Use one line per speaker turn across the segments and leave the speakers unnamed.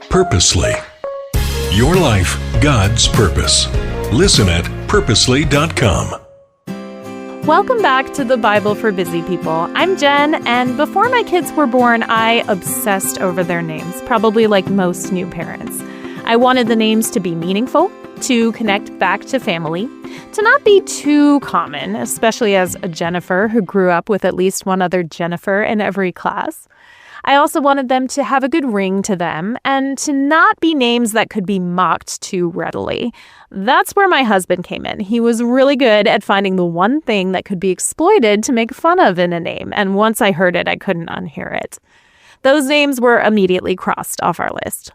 Purposely. Your life, God's purpose. Listen at purposely.com.
Welcome back to the Bible for Busy People. I'm Jen, and before my kids were born, I obsessed over their names, probably like most new parents. I wanted the names to be meaningful, to connect back to family, to not be too common, especially as a Jennifer who grew up with at least one other Jennifer in every class. I also wanted them to have a good ring to them and to not be names that could be mocked too readily. That's where my husband came in. He was really good at finding the one thing that could be exploited to make fun of in a name, and once I heard it, I couldn't unhear it. Those names were immediately crossed off our list.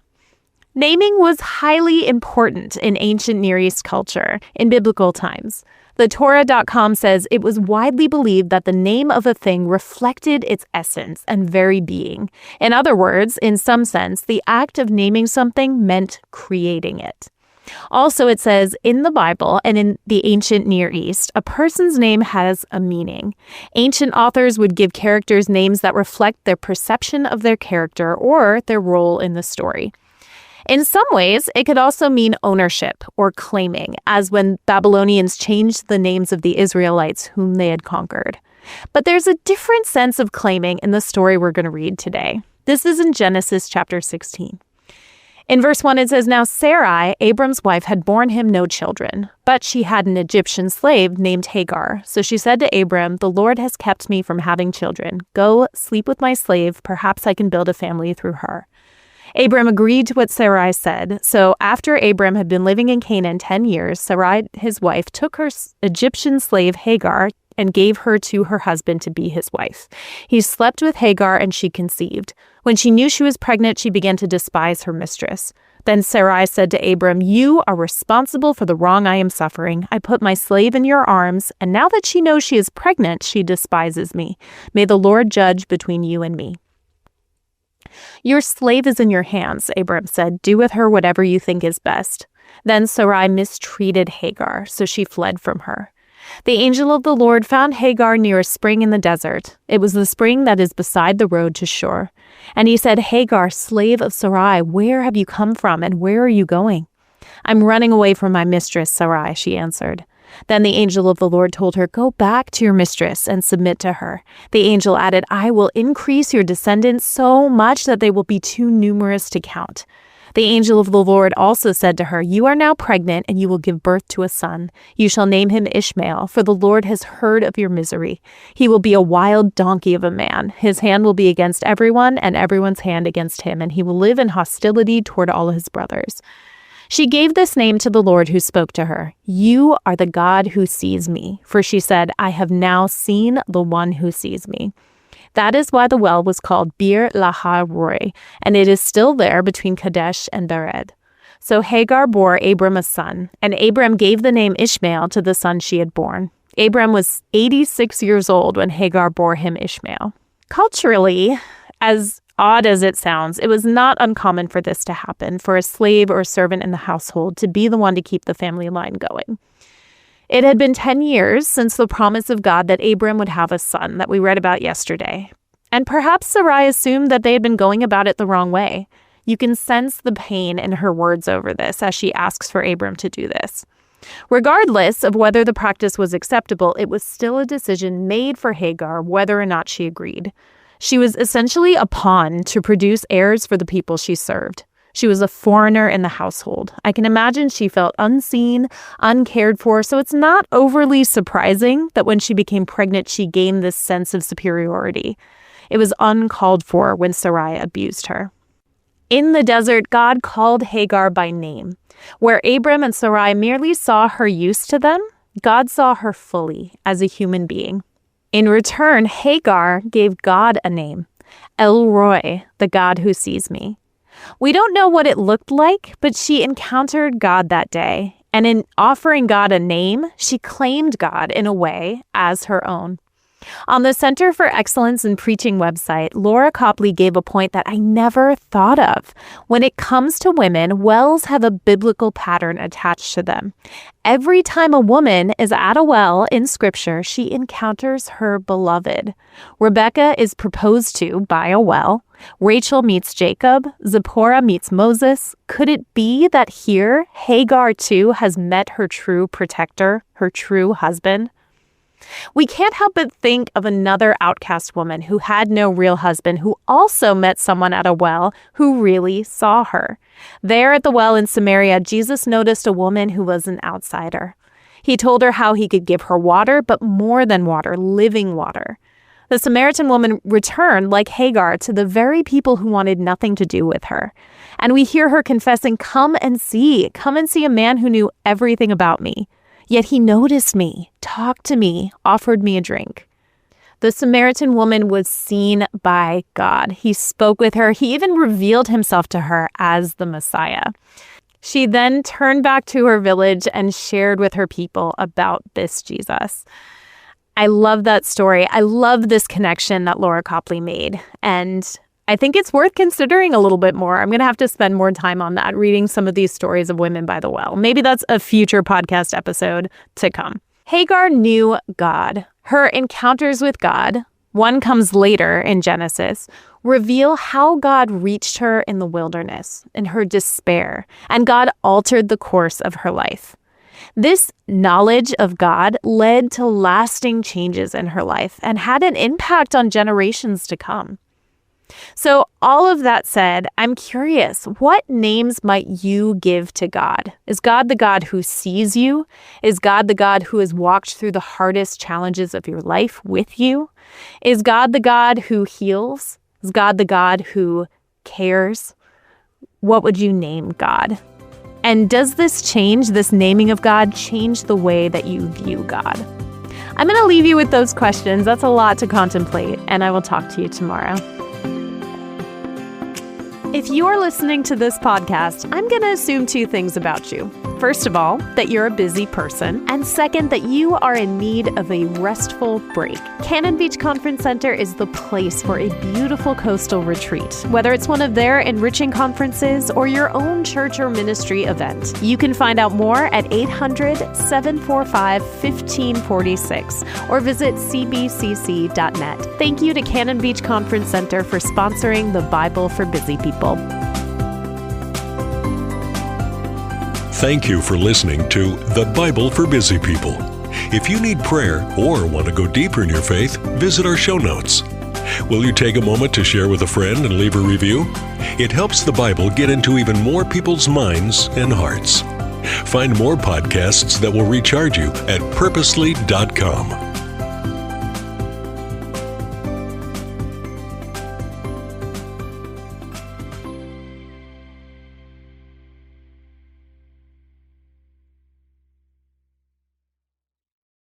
Naming was highly important in ancient Near East culture in biblical times. The Torah.com says it was widely believed that the name of a thing reflected its essence and very being. In other words, in some sense, the act of naming something meant creating it. Also, it says in the Bible and in the ancient Near East, a person's name has a meaning. Ancient authors would give characters names that reflect their perception of their character or their role in the story. In some ways, it could also mean ownership or claiming, as when Babylonians changed the names of the Israelites whom they had conquered. But there's a different sense of claiming in the story we're going to read today. This is in Genesis chapter 16. In verse 1, it says, "Now Sarai, Abram's wife, had borne him no children, but she had an Egyptian slave named Hagar. So she said to Abram, 'The Lord has kept me from having children. Go sleep with my slave. Perhaps I can build a family through her.' Abram agreed to what Sarai said. So after Abram had been living in Canaan 10 years, Sarai, his wife, took her Egyptian slave Hagar and gave her to her husband to be his wife. He slept with Hagar and she conceived. When she knew she was pregnant, she began to despise her mistress. Then Sarai said to Abram, 'You are responsible for the wrong I am suffering. I put my slave in your arms, and now that she knows she is pregnant, she despises me. May the Lord judge between you and me.' 'Your slave is in your hands,' Abram said. 'Do with her whatever you think is best.' Then Sarai mistreated Hagar, so she fled from her. The angel of the Lord found Hagar near a spring in the desert. It was the spring that is beside the road to Shur. And he said, 'Hagar, slave of Sarai, where have you come from and where are you going?' 'I'm running away from my mistress, Sarai,' she answered. Then the angel of the Lord told her, 'Go back to your mistress and submit to her.' The angel added, 'I will increase your descendants so much that they will be too numerous to count.' The angel of the Lord also said to her, 'You are now pregnant and you will give birth to a son. You shall name him Ishmael, for the Lord has heard of your misery. He will be a wild donkey of a man. His hand will be against everyone and everyone's hand against him, and he will live in hostility toward all his brothers.' She gave this name to the Lord who spoke to her. 'You are the God who sees me.' For she said, 'I have now seen the one who sees me.' That is why the well was called Bir Lahai Roi, and it is still there between Kadesh and Bered. So Hagar bore Abram a son, and Abram gave the name Ishmael to the son she had born. Abram was 86 years old when Hagar bore him Ishmael. Culturally, as odd as it sounds, it was not uncommon for this to happen, for a slave or servant in the household to be the one to keep the family line going. It had been 10 years since the promise of God that Abram would have a son that we read about yesterday. And perhaps Sarai assumed that they had been going about it the wrong way. You can sense the pain in her words over this as she asks for Abram to do this. Regardless of whether the practice was acceptable, it was still a decision made for Hagar whether or not she agreed. She was essentially a pawn to produce heirs for the people she served. She was a foreigner in the household. I can imagine she felt unseen, uncared for, so it's not overly surprising that when she became pregnant, she gained this sense of superiority. It was uncalled for when Sarai abused her. In the desert, God called Hagar by name. Where Abram and Sarai merely saw her use to them, God saw her fully as a human being. In return, Hagar gave God a name, El Roi, the God who sees me. We don't know what it looked like, but she encountered God that day, and in offering God a name, she claimed God in a way as her own. On the Center for Excellence in Preaching website, Laura Copley gave a point that I never thought of. When it comes to women, wells have a biblical pattern attached to them. Every time a woman is at a well in Scripture, she encounters her beloved. Rebecca is proposed to by a well. Rachel meets Jacob. Zipporah meets Moses. Could it be that here, Hagar too has met her true protector, her true husband? We can't help but think of another outcast woman who had no real husband who also met someone at a well who really saw her. There at the well in Samaria, Jesus noticed a woman who was an outsider. He told her how he could give her water, but more than water, living water. The Samaritan woman returned, like Hagar, to the very people who wanted nothing to do with her. And we hear her confessing, come and see a man who knew everything about me. Yet he noticed me, talked to me, offered me a drink. The Samaritan woman was seen by God. He spoke with her. He even revealed himself to her as the Messiah. She then turned back to her village and shared with her people about this Jesus. I love that story. I love this connection that Laura Copley made. And I think it's worth considering a little bit more. I'm going to have to spend more time on that, reading some of these stories of women by the well. Maybe that's a future podcast episode to come. Hagar knew God. Her encounters with God, one comes later in Genesis, reveal how God reached her in the wilderness, in her despair, and God altered the course of her life. This knowledge of God led to lasting changes in her life and had an impact on generations to come. So all of that said, I'm curious, what names might you give to God? Is God the God who sees you? Is God the God who has walked through the hardest challenges of your life with you? Is God the God who heals? Is God the God who cares? What would you name God? And does this naming of God, change the way that you view God? I'm going to leave you with those questions. That's a lot to contemplate, and I will talk to you tomorrow. If you're listening to this podcast, I'm going to assume two things about you. First of all, that you're a busy person. And second, that you are in need of a restful break. Cannon Beach Conference Center is the place for a beautiful coastal retreat. Whether it's one of their enriching conferences or your own church or ministry event, you can find out more at 800-745-1546 or visit cbcc.net. Thank you to Cannon Beach Conference Center for sponsoring the Bible for Busy People.
Thank you for listening to The Bible for Busy People. If you need prayer or want to go deeper in your faith, visit our show notes. Will you take a moment to share with a friend and leave a review? It helps the Bible get into even more people's minds and hearts. Find more podcasts that will recharge you at purposely.com.